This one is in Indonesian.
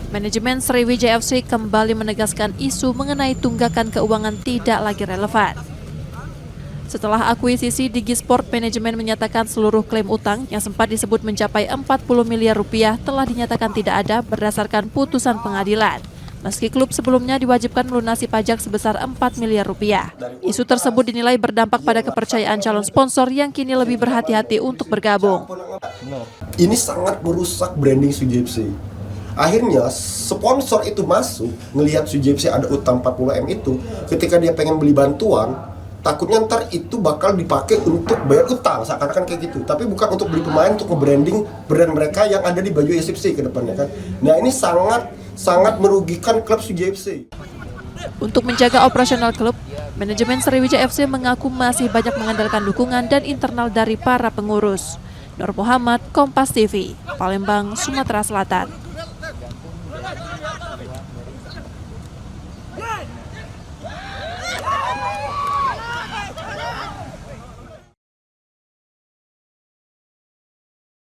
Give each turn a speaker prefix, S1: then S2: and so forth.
S1: Manajemen Sriwijaya FC kembali menegaskan isu mengenai tunggakan keuangan tidak lagi relevan. Setelah akuisisi, Digi Sport Manajemen menyatakan seluruh klaim utang yang sempat disebut mencapai 40 miliar rupiah telah dinyatakan tidak ada berdasarkan putusan pengadilan. Meski klub sebelumnya diwajibkan melunasi pajak sebesar 4 miliar rupiah. Isu tersebut dinilai berdampak pada kepercayaan calon sponsor yang kini lebih berhati-hati untuk bergabung.
S2: Ini sangat merusak branding Sriwijaya FC. Akhirnya sponsor itu masuk, ngelihat Sriwijaya FC ada utang 40 M itu, ketika dia pengen beli bantuan, takutnya ntar itu bakal dipakai untuk bayar utang, seakan-akan kayak gitu. Tapi bukan untuk beli pemain, untuk nge-branding brand mereka yang ada di baju SFC ke depannya kan. Nah ini sangat merugikan klub Sriwijaya FC.
S1: Untuk menjaga operasional klub, manajemen Sriwijaya FC mengaku masih banyak mengandalkan dukungan dan internal dari para pengurus. Nur Muhammad, Kompas TV, Palembang, Sumatera Selatan.